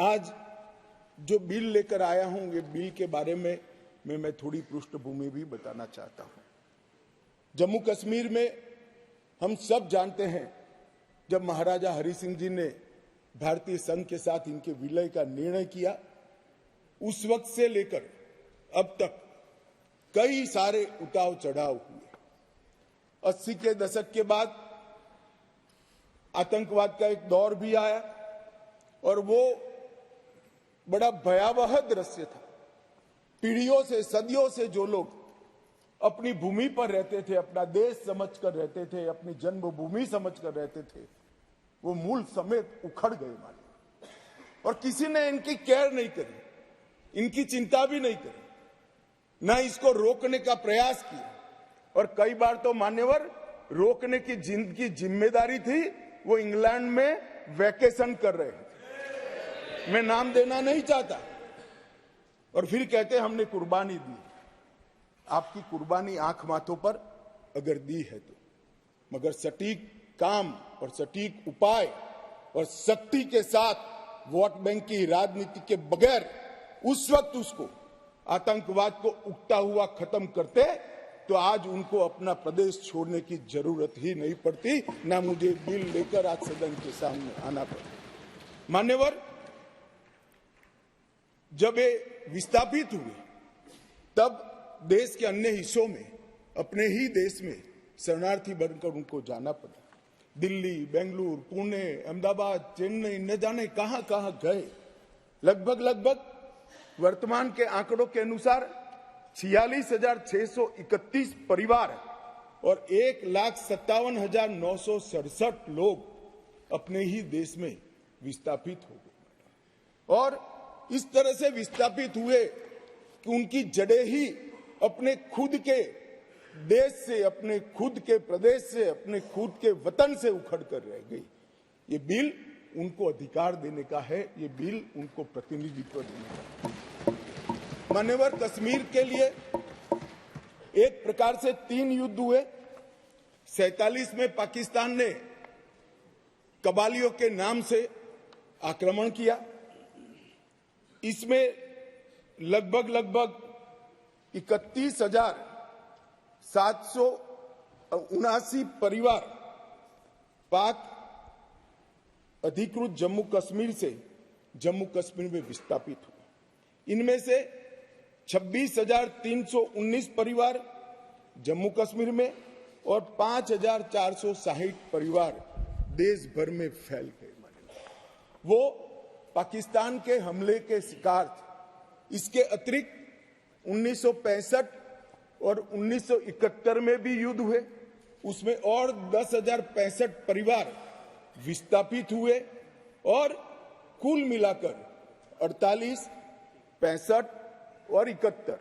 आज जो बिल लेकर आया हूं, ये बिल के बारे में मैं थोड़ी पृष्ठभूमि भी बताना चाहता हूं। जम्मू कश्मीर में हम सब जानते हैं, जब महाराजा हरि सिंह जी ने भारतीय संघ के साथ इनके विलय का निर्णय किया, उस वक्त से लेकर अब तक कई सारे उतार चढ़ाव हुए। 80 के दशक के बाद आतंकवाद का एक दौर भी आया और वो बड़ा भयावह दृश्य था। पीढ़ियों से, सदियों से जो लोग अपनी भूमि पर रहते थे, अपना देश समझकर रहते थे, अपनी जन्मभूमि समझकर रहते थे, वो मूल समेत उखड़ गए मानो। और किसी ने इनकी केयर नहीं करी, इनकी चिंता भी नहीं करी, ना इसको रोकने का प्रयास किया। और कई बार तो मान्यवर रोकने की जिनकी जिम्मेदारी थी, वो इंग्लैंड में वैकेशन कर रहे हैं। मैं नाम देना नहीं चाहता। और फिर कहते हमने कुर्बानी दी। आपकी कुर्बानी आंख माथों पर अगर दी है तो, मगर सटीक काम और सटीक उपाय और शक्ति के साथ वोट बैंक की राजनीति के बगैर उस वक्त उसको आतंकवाद को उगता हुआ खत्म करते तो आज उनको अपना प्रदेश छोड़ने की जरूरत ही नहीं पड़ती, ना मुझे बिल लेकर आज सदन के सामने आना पड़ा। मान्यवर, जब ये विस्थापित हुए तब देश के अन्य हिस्सों में, अपने ही देश में शरणार्थी बनकर उनको जाना पड़ा। दिल्ली, बेंगलुरु, पुणे, अहमदाबाद, चेन्नई, न जाने कहां कहां गए। लगभग वर्तमान के आंकड़ों के अनुसार 46,631 परिवार और 1,57,967 लोग अपने ही देश में विस्थापित हो गए। और इस तरह से विस्थापित हुए कि उनकी जड़ें ही अपने खुद के देश से, अपने खुद के प्रदेश से, अपने खुद के वतन से उखड़ कर रह गई। ये बिल उनको अधिकार देने का है, ये बिल उनको प्रतिनिधित्व देने का है। मान्यवर, कश्मीर के लिए एक प्रकार से 3 युद्ध हुए। 47 में पाकिस्तान ने कबालियों के नाम से आक्रमण किया। इसमें लगभग 31,779 परिवार पाक अधिकृत जम्मू कश्मीर से जम्मू कश्मीर में विस्थापित हुए। इनमें से 26,319 परिवार जम्मू कश्मीर में और 5,460 परिवार देश भर में फैल गए। वो पाकिस्तान के हमले के शिकार थे। इसके अतिरिक्त 1965 और 1971 में भी युद्ध हुए, उसमें और 10,065 परिवार विस्थापित हुए और कुल मिलाकर 48, 65 और 71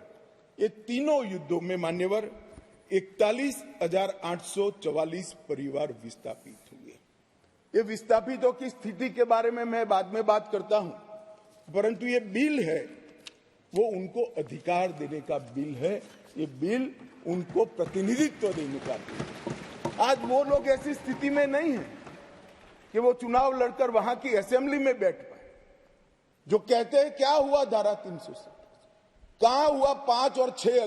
ये तीनों युद्धों में मान्यवर 41,844 परिवार विस्थापित हुए। ये विस्थापितों की स्थिति के बारे में मैं बाद में बात करता हूं, परंतु ये बिल है वो उनको अधिकार देने का बिल है। ये बिल उनको प्रतिनिधित्व देने का बिल है। आज वो लोग ऐसी स्थिति में नहीं है कि वो चुनाव लड़कर वहां की असेंबली में बैठ पाए। जो कहते हैं क्या हुआ धारा 370, कहां हुआ 5 और 6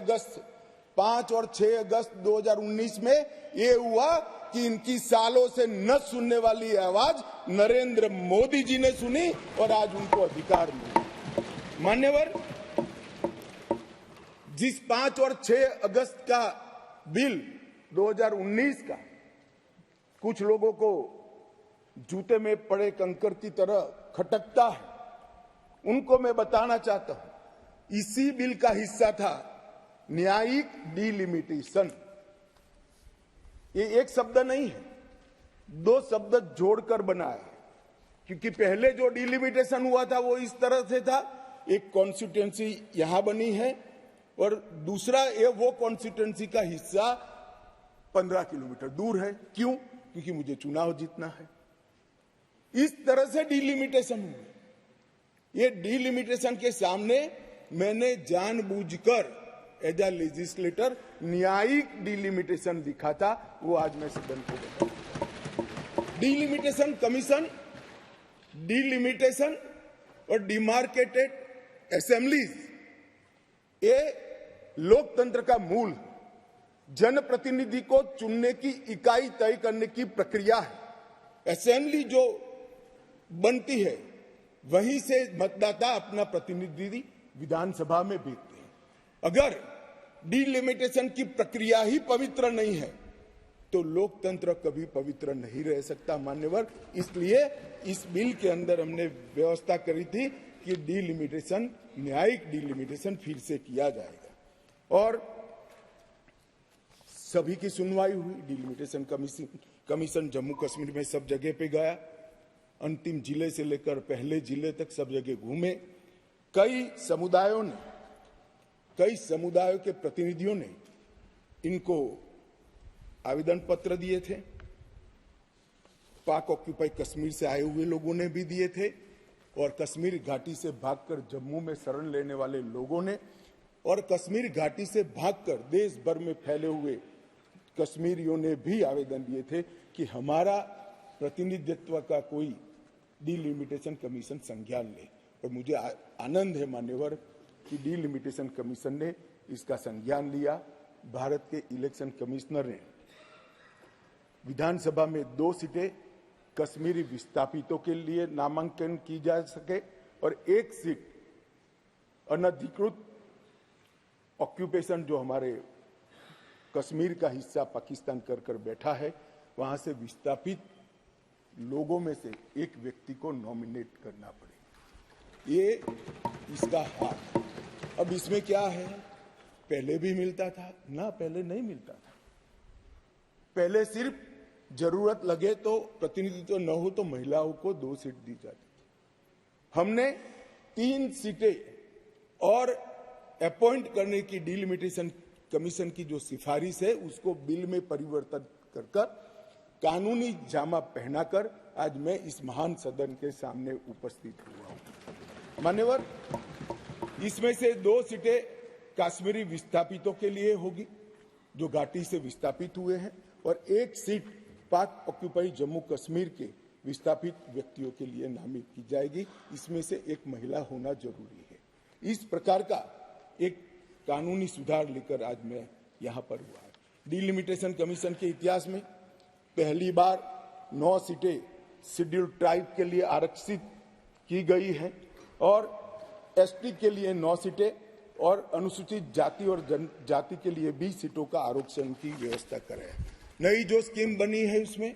अगस्त 2019 में ये हुआ कि इनकी सालों से न सुनने वाली आवाज नरेंद्र मोदी जी ने सुनी और आज उनको अधिकार मिला। मान्यवर, जिस 5 और 6 अगस्त का बिल 2019 का कुछ लोगों को जूते में पड़े कंकर की तरह खटकता है, उनको मैं बताना चाहता हूं, इसी बिल का हिस्सा था न्यायिक डिलिमिटेशन। ये एक शब्द नहीं है, 2 शब्द जोड़कर बना है। क्योंकि पहले जो डिलिमिटेशन हुआ था वो इस तरह से था, एक कॉन्स्टिट्यूएंसी यहां बनी है और दूसरा ये वो कॉन्स्टिट्यूएंसी का हिस्सा 15 किलोमीटर दूर है। क्यों? क्योंकि मुझे चुनाव जीतना है। इस तरह से डिलिमिटेशन हुआ। ये डिलिमिटेशन के सामने मैंने जानबूझकर एज ए लेजिस्लेटर न्यायिक डिलिमिटेशन लिखा था, वो आज मैं सदन को बताऊं। डिलिमिटेशन कमीशन डिलिमिटेशन और डिमार्केटेड असेंबलीज ये लोकतंत्र का मूल है। जनप्रतिनिधि को चुनने की इकाई तय करने की प्रक्रिया है। असेंबली जो बनती है वहीं से मतदाता अपना प्रतिनिधि विधानसभा में भेजते हैं। अगर डिलिमिटेशन की प्रक्रिया ही पवित्र नहीं है तो लोकतंत्र कभी पवित्र नहीं रह सकता मान्यवर। इसलिए इस बिल के अंदर हमने व्यवस्था करी थी कि डिलिमिटेशन, न्यायिक डिलिमिटेशन फिर से किया जाएगा और सभी की सुनवाई हुई। डिलिमिटेशन कमीशन जम्मू कश्मीर में सब जगह पे गया, अंतिम जिले से लेकर पहले जिले तक सब जगह घूमे। कई समुदायों के प्रतिनिधियों ने इनको आवेदन पत्र दिए थे। पाक ऑक्यूपाई कश्मीर से आए हुए लोगों ने भी दिए थे और कश्मीर घाटी से भागकर जम्मू में शरण लेने वाले लोगों ने और कश्मीर घाटी से भागकर देश भर में फैले हुए कश्मीरियों ने भी आवेदन दिए थे कि हमारा प्रतिनिधित्व का कोई डिलिमिटेशन कमीशन संज्ञान ले। और मुझे आनंद है मान्यवर कि डिलिमिटेशन कमीशन ने इसका संज्ञान लिया। भारत के इलेक्शन कमिश्नर ने विधानसभा में 2 सीटें कश्मीरी विस्थापितों के लिए नामांकन की जा सके और 1 सीट अनधिकृत ऑक्यूपेशन जो हमारे कश्मीर का हिस्सा पाकिस्तान कर बैठा है वहां से विस्थापित लोगों में से एक व्यक्ति को नॉमिनेट करना पड़े। ये इसका हाथ। अब इसमें क्या है, पहले भी मिलता था ना, पहले नहीं मिलता था। पहले सिर्फ जरूरत लगे तो प्रतिनिधित्व न हो तो महिलाओं को 2 सीट दी जाती थी। हमने 3 सीटें और अपॉइंट करने की डिलिमिटेशन कमीशन की जो सिफारिश है उसको बिल में परिवर्तित कर कानूनी जामा पहनाकर आज मैं इस महान सदन के सामने उपस्थित हुआ हूं। मान्यवर, इसमें से 2 सीटें कश्मीरी विस्थापितों के लिए होगी जो घाटी से विस्थापित हुए हैं और 1 सीट पाक ऑक्यूपाई जम्मू कश्मीर के विस्थापित व्यक्तियों के लिए नामित की जाएगी। इसमें से एक महिला होना जरूरी है। इस प्रकार का एक कानूनी सुधार लेकर आज मैं यहां पर हुआ है। डिलिमिटेशन कमीशन के इतिहास में पहली बार 9 सीटें शेड्यूल्ड ट्राइब के लिए आरक्षित की गई है और एसटी के लिए 9 सीटें और अनुसूचित जाति और जनजाति के लिए 20 सीटों का आरक्षण की व्यवस्था करें। नई जो स्कीम बनी है उसमें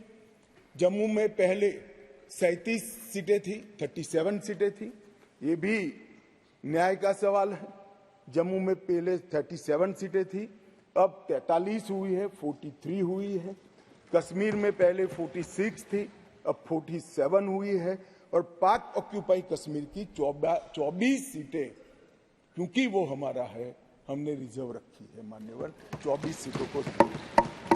जम्मू में पहले 37 सीटें थी, 37 सीटें थी। ये भी न्याय का सवाल है। जम्मू में पहले 37 सीटें थी, अब 43 हुई है, 43 हुई है। कश्मीर में पहले 46 थी, अब 47 हुई है और पाक ऑक्यूपाई कश्मीर की 24 सीटें, क्योंकि वो हमारा है, हमने रिजर्व रखी है मान्यवर, 24 सीटों को